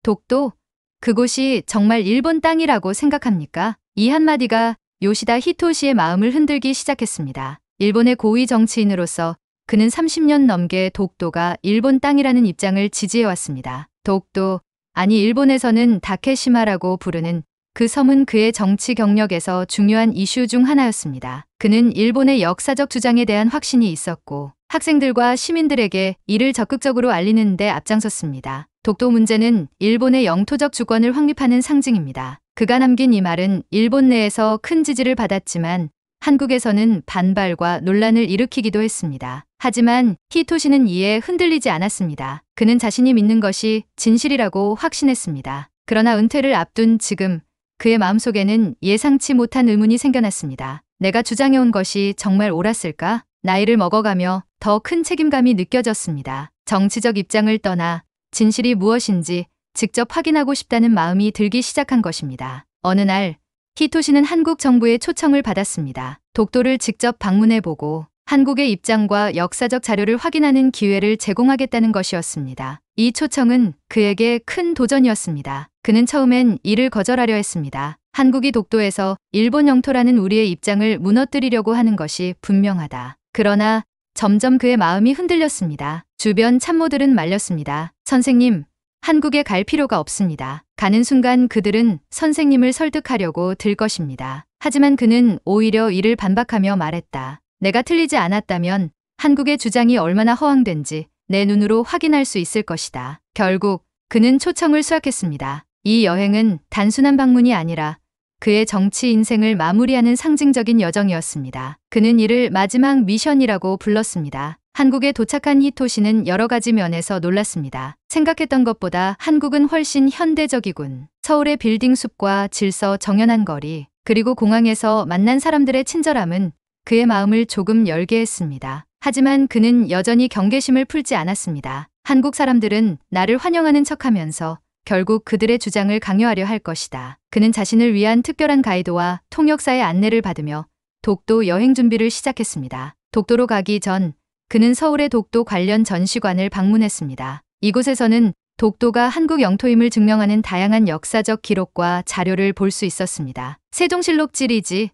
독도, 그곳이 정말 일본 땅이라고 생각합니까? 이 한마디가 요시다 히토시의 마음을 흔들기 시작했습니다. 일본의 고위 정치인으로서 그는 30년 넘게 독도가 일본 땅이라는 입장을 지지해왔습니다. 독도, 아니 일본에서는 다케시마라고 부르는 그 섬은 그의 정치 경력에서 중요한 이슈 중 하나였습니다. 그는 일본의 역사적 주장에 대한 확신이 있었고 학생들과 시민들에게 이를 적극적으로 알리는 데 앞장섰습니다. 독도 문제는 일본의 영토적 주권을 확립하는 상징입니다. 그가 남긴 이 말은 일본 내에서 큰 지지를 받았지만 한국에서는 반발과 논란을 일으키기도 했습니다. 하지만 히토시는 이에 흔들리지 않았습니다. 그는 자신이 믿는 것이 진실이라고 확신했습니다. 그러나 은퇴를 앞둔 지금 그의 마음속에는 예상치 못한 의문이 생겨났습니다. 내가 주장해온 것이 정말 옳았을까? 나이를 먹어가며 더 큰 책임감이 느껴졌습니다. 정치적 입장을 떠나 진실이 무엇인지 직접 확인하고 싶다는 마음이 들기 시작한 것입니다. 어느 날 히토시는 한국 정부의 초청을 받았습니다. 독도를 직접 방문해보고 한국의 입장과 역사적 자료를 확인하는 기회를 제공하겠다는 것이었습니다. 이 초청은 그에게 큰 도전이었습니다. 그는 처음엔 이를 거절하려 했습니다. 한국이 독도에서 일본 영토라는 우리의 입장을 무너뜨리려고 하는 것이 분명하다. 그러나 점점 그의 마음이 흔들렸습니다. 주변 참모들은 말렸습니다. 선생님, 한국에 갈 필요가 없습니다. 가는 순간 그들은 선생님을 설득하려고 들 것입니다. 하지만 그는 오히려 이를 반박하며 말했다. 내가 틀리지 않았다면 한국의 주장이 얼마나 허황된지 내 눈으로 확인할 수 있을 것이다. 결국 그는 초청을 수락했습니다. 이 여행은 단순한 방문이 아니라 그의 정치 인생을 마무리하는 상징적인 여정이었습니다. 그는 이를 마지막 미션이라고 불렀습니다. 한국에 도착한 히토시는 여러 가지 면에서 놀랐습니다. 생각했던 것보다 한국은 훨씬 현대적이군. 서울의 빌딩 숲과 질서 정연한 거리, 그리고 공항에서 만난 사람들의 친절함은 그의 마음을 조금 열게 했습니다. 하지만 그는 여전히 경계심을 풀지 않았습니다. 한국 사람들은 나를 환영하는 척하면서 결국 그들의 주장을 강요하려 할 것이다. 그는 자신을 위한 특별한 가이드와 통역사의 안내를 받으며 독도 여행 준비를 시작했습니다. 독도로 가기 전 그는 서울의 독도 관련 전시관을 방문했습니다. 이곳에서는 독도가 한국 영토임을 증명하는 다양한 역사적 기록과 자료를 볼 수 있었습니다. 세종실록 지리지,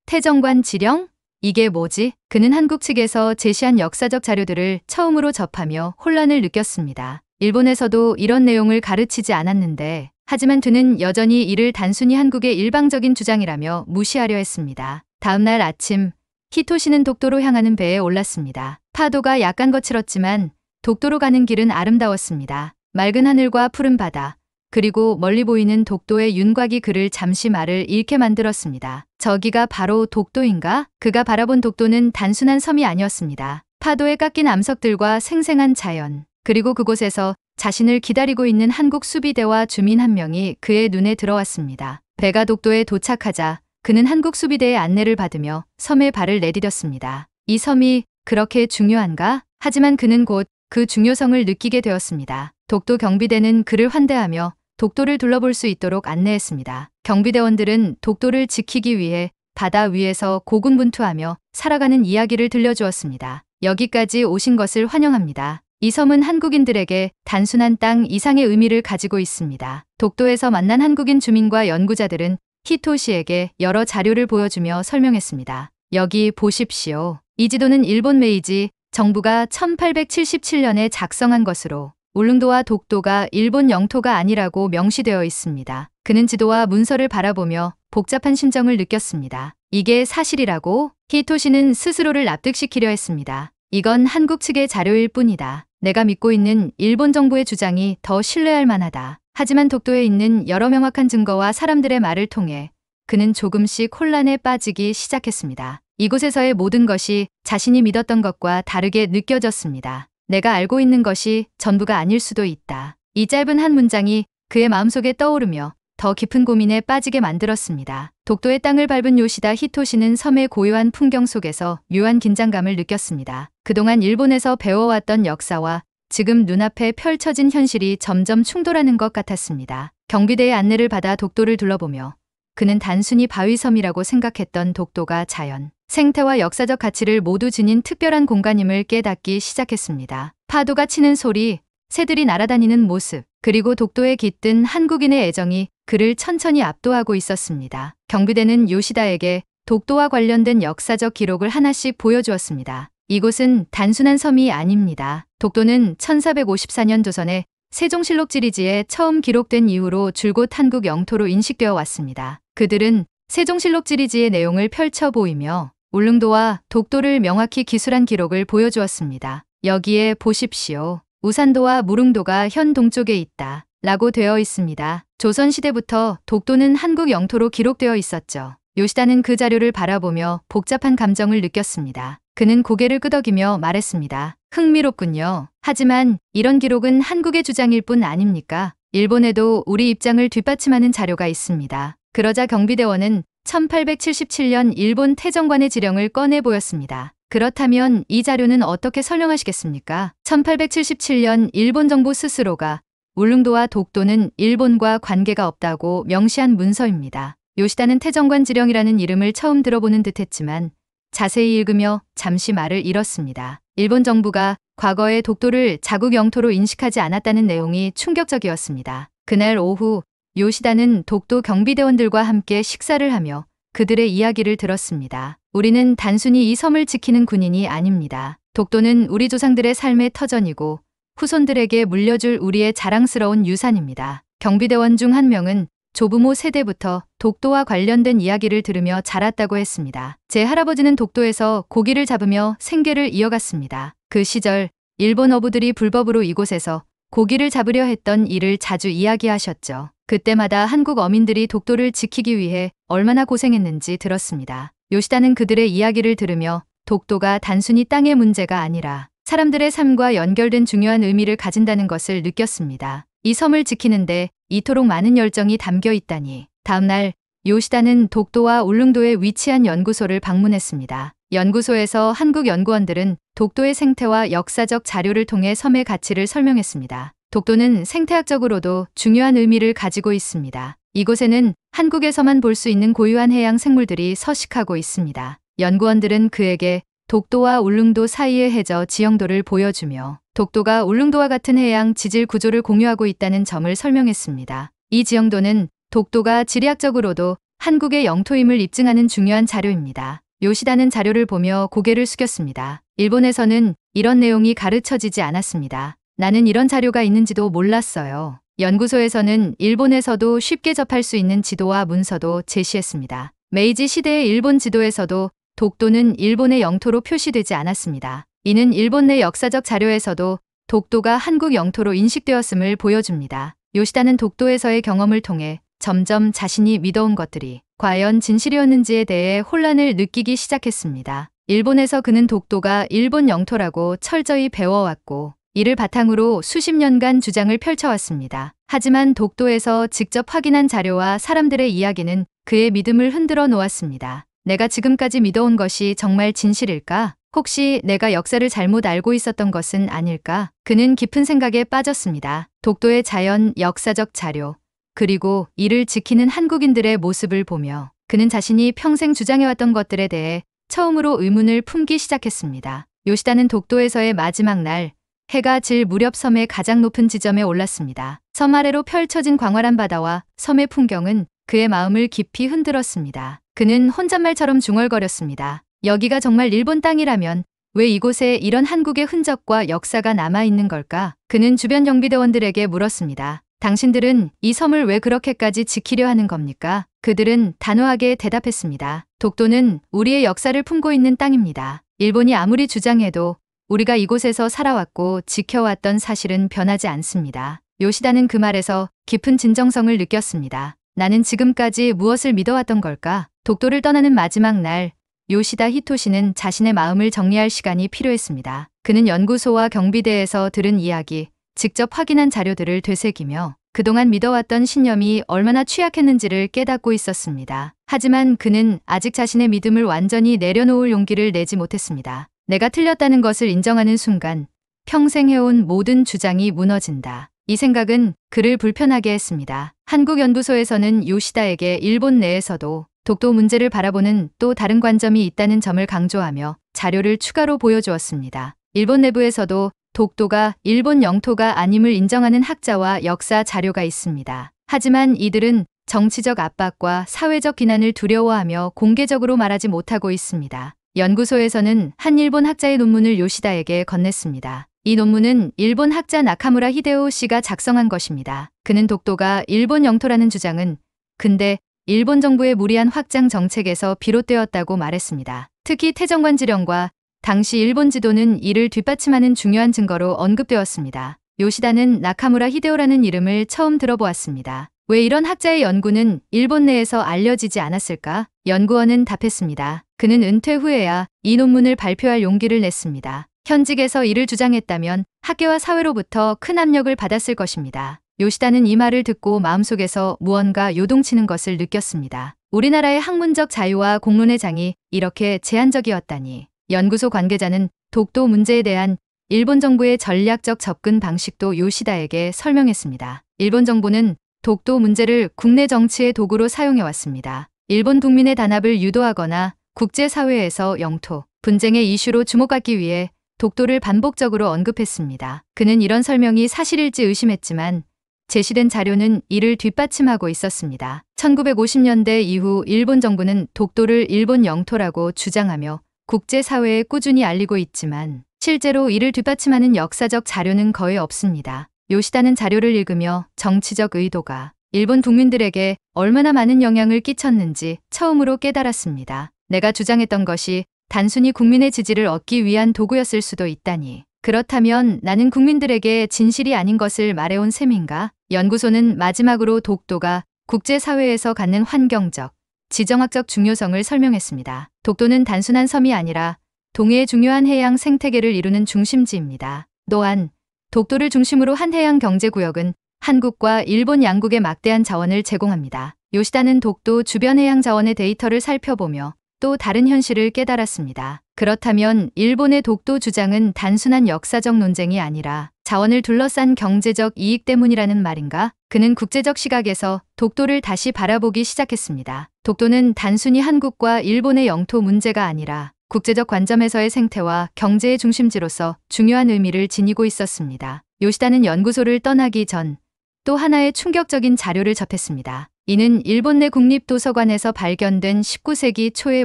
태정관 지령? 이게 뭐지? 그는 한국 측에서 제시한 역사적 자료들을 처음으로 접하며 혼란을 느꼈습니다. 일본에서도 이런 내용을 가르치지 않았는데, 하지만 그는 여전히 이를 단순히 한국의 일방적인 주장이라며 무시하려 했습니다. 다음 날 아침, 히토시는 독도로 향하는 배에 올랐습니다. 파도가 약간 거칠었지만 독도로 가는 길은 아름다웠습니다. 맑은 하늘과 푸른 바다, 그리고 멀리 보이는 독도의 윤곽이 그를 잠시 말을 잃게 만들었습니다. 저기가 바로 독도인가? 그가 바라본 독도는 단순한 섬이 아니었습니다. 파도에 깎인 암석들과 생생한 자연, 그리고 그곳에서 자신을 기다리고 있는 한국 수비대와 주민 한 명이 그의 눈에 들어왔습니다. 배가 독도에 도착하자 그는 한국 수비대의 안내를 받으며 섬에 발을 내디뎠습니다. 이 섬이 그렇게 중요한가? 하지만 그는 곧 그 중요성을 느끼게 되었습니다. 독도 경비대는 그를 환대하며 독도를 둘러볼 수 있도록 안내했습니다. 경비대원들은 독도를 지키기 위해 바다 위에서 고군분투하며 살아가는 이야기를 들려주었습니다. 여기까지 오신 것을 환영합니다. 이 섬은 한국인들에게 단순한 땅 이상의 의미를 가지고 있습니다. 독도에서 만난 한국인 주민과 연구자들은 히토시에게 여러 자료를 보여주며 설명했습니다. 여기 보십시오. 이 지도는 일본 메이지 정부가 1877년에 작성한 것으로 울릉도와 독도가 일본 영토가 아니라고 명시되어 있습니다. 그는 지도와 문서를 바라보며 복잡한 심정을 느꼈습니다. 이게 사실이라고? 히토시는 스스로를 납득시키려 했습니다. 이건 한국 측의 자료일 뿐이다. 내가 믿고 있는 일본 정부의 주장이 더 신뢰할 만하다. 하지만 독도에 있는 여러 명확한 증거와 사람들의 말을 통해 그는 조금씩 혼란에 빠지기 시작했습니다. 이곳에서의 모든 것이 자신이 믿었던 것과 다르게 느껴졌습니다. 내가 알고 있는 것이 전부가 아닐 수도 있다. 이 짧은 한 문장이 그의 마음속에 떠오르며 더 깊은 고민에 빠지게 만들었습니다. 독도의 땅을 밟은 요시다 히토시는 섬의 고요한 풍경 속에서 묘한 긴장감을 느꼈습니다. 그동안 일본에서 배워왔던 역사와 지금 눈앞에 펼쳐진 현실이 점점 충돌하는 것 같았습니다. 경비대의 안내를 받아 독도를 둘러보며 그는 단순히 바위섬이라고 생각했던 독도가 자연, 생태와 역사적 가치를 모두 지닌 특별한 공간임을 깨닫기 시작했습니다. 파도가 치는 소리, 새들이 날아다니는 모습, 그리고 독도에 깃든 한국인의 애정이 그를 천천히 압도하고 있었습니다. 경비대는 요시다에게 독도와 관련된 역사적 기록을 하나씩 보여주었습니다. 이곳은 단순한 섬이 아닙니다. 독도는 1454년 조선의 세종실록 지리지에 처음 기록된 이후로 줄곧 한국 영토로 인식되어 왔습니다. 그들은 세종실록 지리지의 내용을 펼쳐 보이며 울릉도와 독도를 명확히 기술한 기록을 보여주었습니다. 여기에 보십시오. 우산도와 무릉도가 현 동쪽에 있다 라고 되어 있습니다. 조선시대부터 독도는 한국 영토로 기록되어 있었죠. 요시다는 그 자료를 바라보며 복잡한 감정을 느꼈습니다. 그는 고개를 끄덕이며 말했습니다. 흥미롭군요. 하지만 이런 기록은 한국의 주장일 뿐 아닙니까? 일본에도 우리 입장을 뒷받침하는 자료가 있습니다. 그러자 경비대원은 1877년 일본 태정관의 지령을 꺼내 보였습니다. 그렇다면 이 자료는 어떻게 설명하시겠습니까? 1877년 일본 정부 스스로가 울릉도와 독도는 일본과 관계가 없다고 명시한 문서입니다. 요시다는 태정관 지령이라는 이름을 처음 들어보는 듯했지만 자세히 읽으며 잠시 말을 잃었습니다. 일본 정부가 과거에 독도를 자국 영토로 인식하지 않았다는 내용이 충격적이었습니다. 그날 오후 요시다는 독도 경비대원들과 함께 식사를 하며 그들의 이야기를 들었습니다. 우리는 단순히 이 섬을 지키는 군인이 아닙니다. 독도는 우리 조상들의 삶의 터전이고 후손들에게 물려줄 우리의 자랑스러운 유산입니다. 경비대원 중 한 명은 조부모 세대부터 독도와 관련된 이야기를 들으며 자랐다고 했습니다. 제 할아버지는 독도에서 고기를 잡으며 생계를 이어갔습니다. 그 시절 일본 어부들이 불법으로 이곳에서 고기를 잡으려 했던 일을 자주 이야기하셨죠. 그때마다 한국 어민들이 독도를 지키기 위해 얼마나 고생했는지 들었습니다. 요시다는 그들의 이야기를 들으며 독도가 단순히 땅의 문제가 아니라 사람들의 삶과 연결된 중요한 의미를 가진다는 것을 느꼈습니다. 이 섬을 지키는데 이토록 많은 열정이 담겨 있다니. 다음 날 요시다는 독도와 울릉도에 위치한 연구소를 방문했습니다. 연구소에서 한국 연구원들은 독도의 생태와 역사적 자료를 통해 섬의 가치를 설명했습니다. 독도는 생태학적으로도 중요한 의미를 가지고 있습니다. 이곳에는 한국에서만 볼 수 있는 고유한 해양 생물들이 서식하고 있습니다. 연구원들은 그에게 독도와 울릉도 사이의 해저 지형도를 보여주며 독도가 울릉도와 같은 해양 지질 구조를 공유하고 있다는 점을 설명했습니다. 이 지형도는 독도가 지리학적으로도 한국의 영토임을 입증하는 중요한 자료입니다. 요시다는 자료를 보며 고개를 숙였습니다. 일본에서는 이런 내용이 가르쳐지지 않았습니다. 나는 이런 자료가 있는지도 몰랐어요. 연구소에서는 일본에서도 쉽게 접할 수 있는 지도와 문서도 제시했습니다. 메이지 시대의 일본 지도에서도 독도는 일본의 영토로 표시되지 않았습니다. 이는 일본 내 역사적 자료에서도 독도가 한국 영토로 인식되었음을 보여줍니다. 요시다는 독도에서의 경험을 통해 점점 자신이 믿어온 것들이 과연 진실이었는지에 대해 혼란을 느끼기 시작했습니다. 일본에서 그는 독도가 일본 영토라고 철저히 배워왔고 이를 바탕으로 수십 년간 주장을 펼쳐왔습니다. 하지만 독도에서 직접 확인한 자료와 사람들의 이야기는 그의 믿음을 흔들어 놓았습니다. 내가 지금까지 믿어온 것이 정말 진실일까? 혹시 내가 역사를 잘못 알고 있었던 것은 아닐까? 그는 깊은 생각에 빠졌습니다. 독도의 자연, 역사적 자료, 그리고 이를 지키는 한국인들의 모습을 보며 그는 자신이 평생 주장해왔던 것들에 대해 처음으로 의문을 품기 시작했습니다. 요시다는 독도에서의 마지막 날, 해가 질 무렵 섬의 가장 높은 지점에 올랐습니다. 섬 아래로 펼쳐진 광활한 바다와 섬의 풍경은 그의 마음을 깊이 흔들었습니다. 그는 혼잣말처럼 중얼거렸습니다. 여기가 정말 일본 땅이라면 왜 이곳에 이런 한국의 흔적과 역사가 남아있는 걸까? 그는 주변 경비대원들에게 물었습니다. 당신들은 이 섬을 왜 그렇게까지 지키려 하는 겁니까? 그들은 단호하게 대답했습니다. 독도는 우리의 역사를 품고 있는 땅입니다. 일본이 아무리 주장해도 우리가 이곳에서 살아왔고 지켜왔던 사실은 변하지 않습니다. 요시다는 그 말에서 깊은 진정성을 느꼈습니다. 나는 지금까지 무엇을 믿어왔던 걸까? 독도를 떠나는 마지막 날, 요시다 히토시는 자신의 마음을 정리할 시간이 필요했습니다. 그는 연구소와 경비대에서 들은 이야기, 직접 확인한 자료들을 되새기며 그동안 믿어왔던 신념이 얼마나 취약했는지를 깨닫고 있었습니다. 하지만 그는 아직 자신의 믿음을 완전히 내려놓을 용기를 내지 못했습니다. 내가 틀렸다는 것을 인정하는 순간 평생 해온 모든 주장이 무너진다. 이 생각은 그를 불편하게 했습니다. 한국연구소에서는 요시다에게 일본 내에서도 독도 문제를 바라보는 또 다른 관점이 있다는 점을 강조하며 자료를 추가로 보여주었습니다. 일본 내부에서도 독도가 일본 영토가 아님을 인정하는 학자와 역사 자료가 있습니다. 하지만 이들은 정치적 압박과 사회적 비난을 두려워하며 공개적으로 말하지 못하고 있습니다. 연구소에서는 한 일본 학자의 논문을 요시다에게 건넸습니다. 이 논문은 일본 학자 나카무라 히데오 씨가 작성한 것입니다. 그는 독도가 일본 영토라는 주장은 근대 일본 정부의 무리한 확장 정책에서 비롯되었다고 말했습니다. 특히 태정관 지령과 당시 일본 지도는 이를 뒷받침하는 중요한 증거로 언급되었습니다. 요시다는 나카무라 히데오라는 이름을 처음 들어보았습니다. 왜 이런 학자의 연구는 일본 내에서 알려지지 않았을까? 연구원은 답했습니다. 그는 은퇴 후에야 이 논문을 발표할 용기를 냈습니다. 현직에서 이를 주장했다면 학계와 사회로부터 큰 압력을 받았을 것입니다. 요시다는 이 말을 듣고 마음속에서 무언가 요동치는 것을 느꼈습니다. 우리나라의 학문적 자유와 공론의 장이 이렇게 제한적이었다니. 연구소 관계자는 독도 문제에 대한 일본 정부의 전략적 접근 방식도 요시다에게 설명했습니다. 일본 정부는 독도 문제를 국내 정치의 도구로 사용해왔습니다. 일본 국민의 단합을 유도하거나 국제사회에서 영토, 분쟁의 이슈로 주목받기 위해 독도를 반복적으로 언급했습니다. 그는 이런 설명이 사실일지 의심했지만 제시된 자료는 이를 뒷받침하고 있었습니다. 1950년대 이후 일본 정부는 독도를 일본 영토라고 주장하며 국제사회에 꾸준히 알리고 있지만 실제로 이를 뒷받침하는 역사적 자료는 거의 없습니다. 요시다는 자료를 읽으며 정치적 의도가 일본 국민들에게 얼마나 많은 영향을 끼쳤는지 처음으로 깨달았습니다. 내가 주장했던 것이 단순히 국민의 지지를 얻기 위한 도구였을 수도 있다니. 그렇다면 나는 국민들에게 진실이 아닌 것을 말해온 셈인가? 연구소는 마지막으로 독도가 국제사회에서 갖는 환경적, 지정학적 중요성을 설명했습니다. 독도는 단순한 섬이 아니라 동해의 중요한 해양 생태계를 이루는 중심지입니다. 또한 독도를 중심으로 한 해양 경제구역은 한국과 일본 양국에 막대한 자원을 제공합니다. 요시다는 독도 주변 해양 자원의 데이터를 살펴보며 또 다른 현실을 깨달았습니다. 그렇다면 일본의 독도 주장은 단순한 역사적 논쟁이 아니라 자원을 둘러싼 경제적 이익 때문이라는 말인가? 그는 국제적 시각에서 독도를 다시 바라보기 시작했습니다. 독도는 단순히 한국과 일본의 영토 문제가 아니라 국제적 관점에서의 생태와 경제의 중심지로서 중요한 의미를 지니고 있었습니다. 요시다는 연구소를 떠나기 전 또 하나의 충격적인 자료를 접했습니다. 이는 일본 내 국립도서관에서 발견된 19세기 초의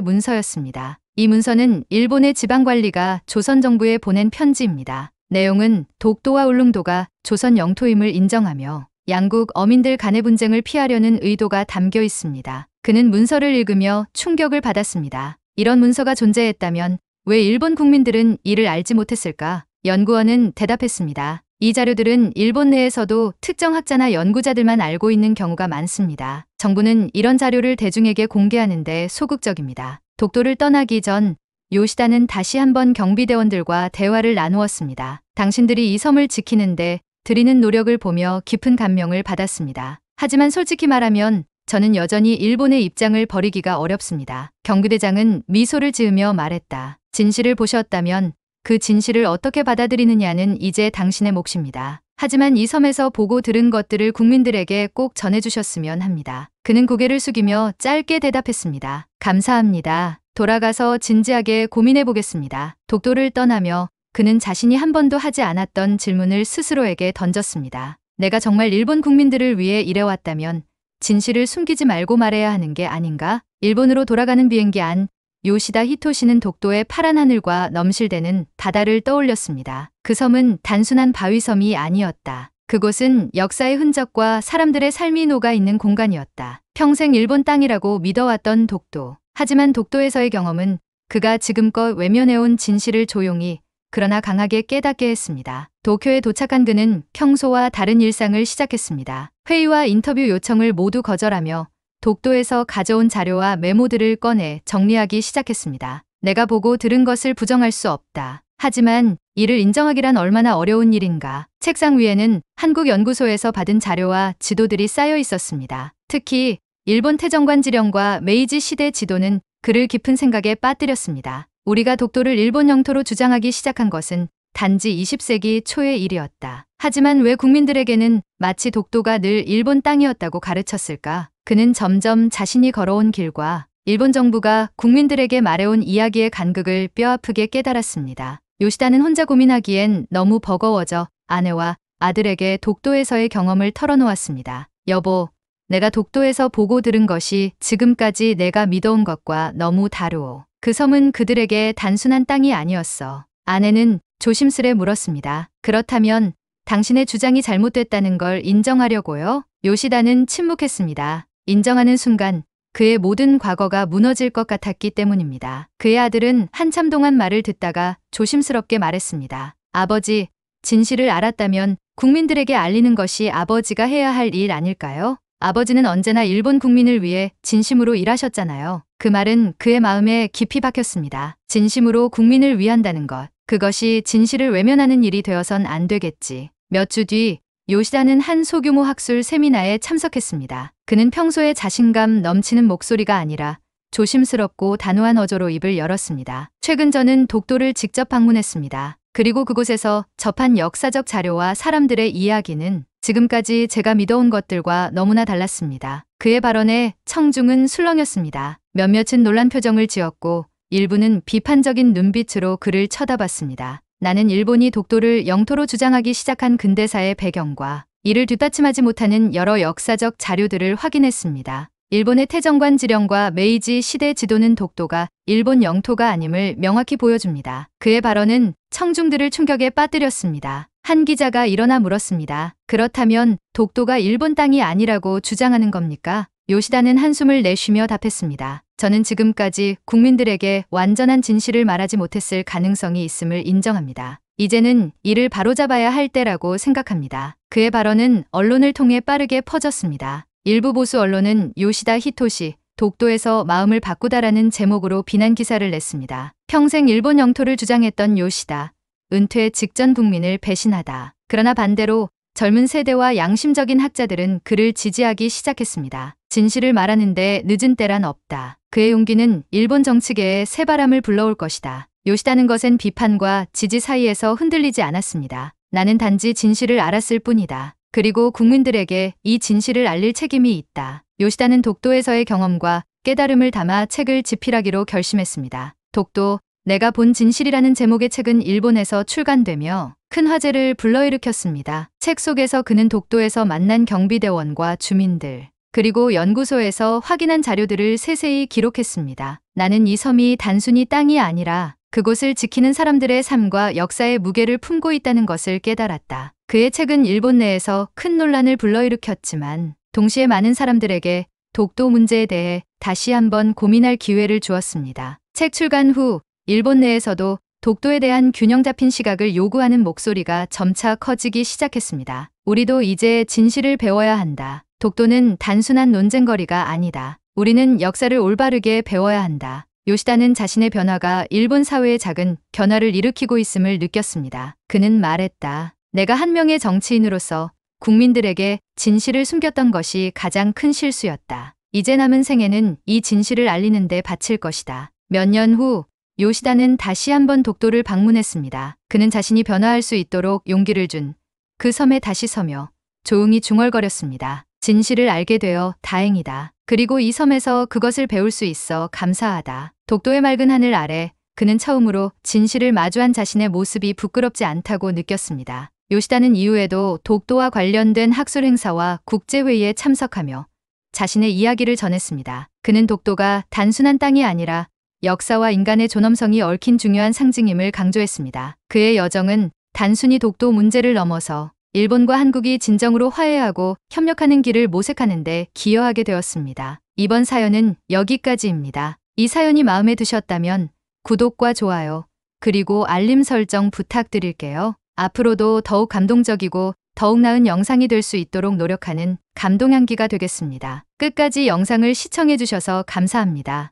문서였습니다. 이 문서는 일본의 지방관리가 조선 정부에 보낸 편지입니다. 내용은 독도와 울릉도가 조선 영토임을 인정하며 양국 어민들 간의 분쟁을 피하려는 의도가 담겨 있습니다. 그는 문서를 읽으며 충격을 받았습니다. 이런 문서가 존재했다면 왜 일본 국민들은 이를 알지 못했을까? 연구원은 대답했습니다. 이 자료들은 일본 내에서도 특정 학자나 연구자들만 알고 있는 경우가 많습니다. 정부는 이런 자료를 대중에게 공개하는데 소극적입니다. 독도를 떠나기 전 요시다는 다시 한번 경비대원들과 대화를 나누었습니다. 당신들이 이 섬을 지키는데 들이는 노력을 보며 깊은 감명을 받았습니다. 하지만 솔직히 말하면 저는 여전히 일본의 입장을 버리기가 어렵습니다. 경비대장은 미소를 지으며 말했다. 진실을 보셨다면 그 진실을 어떻게 받아들이느냐는 이제 당신의 몫입니다. 하지만 이 섬에서 보고 들은 것들을 국민들에게 꼭 전해주셨으면 합니다. 그는 고개를 숙이며 짧게 대답했습니다. 감사합니다. 돌아가서 진지하게 고민해보겠습니다. 독도를 떠나며 그는 자신이 한 번도 하지 않았던 질문을 스스로에게 던졌습니다. 내가 정말 일본 국민들을 위해 일해왔다면 진실을 숨기지 말고 말해야 하는 게 아닌가? 일본으로 돌아가는 비행기 안 요시다 히토시는 독도의 파란 하늘과 넘실대는 바다를 떠올렸습니다. 그 섬은 단순한 바위섬이 아니었다. 그곳은 역사의 흔적과 사람들의 삶이 녹아있는 공간이었다. 평생 일본 땅이라고 믿어왔던 독도. 하지만 독도에서의 경험은 그가 지금껏 외면해온 진실을 조용히 그러나 강하게 깨닫게 했습니다. 도쿄에 도착한 그는 평소와 다른 일상을 시작했습니다. 회의와 인터뷰 요청을 모두 거절하며 독도에서 가져온 자료와 메모들을 꺼내 정리하기 시작했습니다. 내가 보고 들은 것을 부정할 수 없다. 하지만 이를 인정하기란 얼마나 어려운 일인가. 책상 위에는 한국연구소에서 받은 자료와 지도들이 쌓여 있었습니다. 특히 일본 태정관 지령과 메이지 시대 지도는 그를 깊은 생각에 빠뜨렸습니다. 우리가 독도를 일본 영토로 주장하기 시작한 것은 단지 20세기 초의 일이었다. 하지만 왜 국민들에게는 마치 독도가 늘 일본 땅이었다고 가르쳤을까? 그는 점점 자신이 걸어온 길과 일본 정부가 국민들에게 말해온 이야기의 간극을 뼈아프게 깨달았습니다. 요시다는 혼자 고민하기엔 너무 버거워져 아내와 아들에게 독도에서의 경험을 털어놓았습니다. 여보, 내가 독도에서 보고 들은 것이 지금까지 내가 믿어온 것과 너무 다르오. 그 섬은 그들에게 단순한 땅이 아니었어. 아내는 조심스레 물었습니다. 그렇다면 당신의 주장이 잘못됐다는 걸 인정하려고요? 요시다는 침묵했습니다. 인정하는 순간 그의 모든 과거가 무너질 것 같았기 때문입니다. 그의 아들은 한참 동안 말을 듣다가 조심스럽게 말했습니다. 아버지, 진실을 알았다면 국민들에게 알리는 것이 아버지가 해야 할 일 아닐까요? 아버지는 언제나 일본 국민을 위해 진심으로 일하셨잖아요. 그 말은 그의 마음에 깊이 박혔습니다. 진심으로 국민을 위한다는 것. 그것이 진실을 외면하는 일이 되어선 안 되겠지. 몇 주 뒤 요시다는 한 소규모 학술 세미나에 참석했습니다. 그는 평소에 자신감 넘치는 목소리가 아니라 조심스럽고 단호한 어조로 입을 열었습니다. 최근 저는 독도를 직접 방문했습니다. 그리고 그곳에서 접한 역사적 자료와 사람들의 이야기는 지금까지 제가 믿어온 것들과 너무나 달랐습니다. 그의 발언에 청중은 술렁였습니다. 몇몇은 놀란 표정을 지었고 일부는 비판적인 눈빛으로 그를 쳐다봤습니다. 나는 일본이 독도를 영토로 주장하기 시작한 근대사의 배경과 이를 뒷받침하지 못하는 여러 역사적 자료들을 확인했습니다. 일본의 태정관 지령과 메이지 시대 지도는 독도가 일본 영토가 아님을 명확히 보여줍니다. 그의 발언은 청중들을 충격에 빠뜨렸습니다. 한 기자가 일어나 물었습니다. 그렇다면 독도가 일본 땅이 아니라고 주장하는 겁니까? 요시다는 한숨을 내쉬며 답했습니다. 저는 지금까지 국민들에게 완전한 진실을 말하지 못했을 가능성이 있음을 인정합니다. 이제는 이를 바로잡아야 할 때라고 생각합니다. 그의 발언은 언론을 통해 빠르게 퍼졌습니다. 일부 보수 언론은 요시다 히토시, 독도에서 마음을 바꾸다라는 제목으로 비난 기사를 냈습니다. 평생 일본 영토를 주장했던 요시다, 은퇴 직전 국민을 배신하다. 그러나 반대로 젊은 세대와 양심적인 학자들은 그를 지지하기 시작했습니다. 진실을 말하는데 늦은 때란 없다. 그의 용기는 일본 정치계에 새바람을 불러올 것이다. 요시다는 것은 비판과 지지 사이에서 흔들리지 않았습니다. 나는 단지 진실을 알았을 뿐이다. 그리고 국민들에게 이 진실을 알릴 책임이 있다. 요시다는 독도에서의 경험과 깨달음을 담아 책을 집필하기로 결심했습니다. 독도, 내가 본 진실이라는 제목의 책은 일본에서 출간되며 큰 화제를 불러일으켰습니다. 책 속에서 그는 독도에서 만난 경비대원과 주민들, 그리고 연구소에서 확인한 자료들을 세세히 기록했습니다. 나는 이 섬이 단순히 땅이 아니라 그곳을 지키는 사람들의 삶과 역사의 무게를 품고 있다는 것을 깨달았다. 그의 책은 일본 내에서 큰 논란을 불러일으켰지만 동시에 많은 사람들에게 독도 문제에 대해 다시 한번 고민할 기회를 주었습니다. 책 출간 후 일본 내에서도 독도에 대한 균형 잡힌 시각을 요구하는 목소리가 점차 커지기 시작했습니다. 우리도 이제 진실을 배워야 한다. 독도는 단순한 논쟁거리가 아니다. 우리는 역사를 올바르게 배워야 한다. 요시다는 자신의 변화가 일본 사회의 작은 변화를 일으키고 있음을 느꼈습니다. 그는 말했다. 내가 한 명의 정치인으로서 국민들에게 진실을 숨겼던 것이 가장 큰 실수였다. 이제 남은 생애는 이 진실을 알리는 데 바칠 것이다. 몇 년 후 요시다는 다시 한번 독도를 방문했습니다. 그는 자신이 변화할 수 있도록 용기를 준 그 섬에 다시 서며 조용히 중얼거렸습니다. 진실을 알게 되어 다행이다. 그리고 이 섬에서 그것을 배울 수 있어 감사하다. 독도의 맑은 하늘 아래 그는 처음으로 진실을 마주한 자신의 모습이 부끄럽지 않다고 느꼈습니다. 요시다는 이후에도 독도와 관련된 학술 행사와 국제회의에 참석하며 자신의 이야기를 전했습니다. 그는 독도가 단순한 땅이 아니라 역사와 인간의 존엄성이 얽힌 중요한 상징임을 강조했습니다. 그의 여정은 단순히 독도 문제를 넘어서 일본과 한국이 진정으로 화해하고 협력하는 길을 모색하는 데 기여하게 되었습니다. 이번 사연은 여기까지입니다. 이 사연이 마음에 드셨다면 구독과 좋아요, 그리고 알림 설정 부탁드릴게요. 앞으로도 더욱 감동적이고 더욱 나은 영상이 될 수 있도록 노력하는 감동향기가 되겠습니다. 끝까지 영상을 시청해주셔서 감사합니다.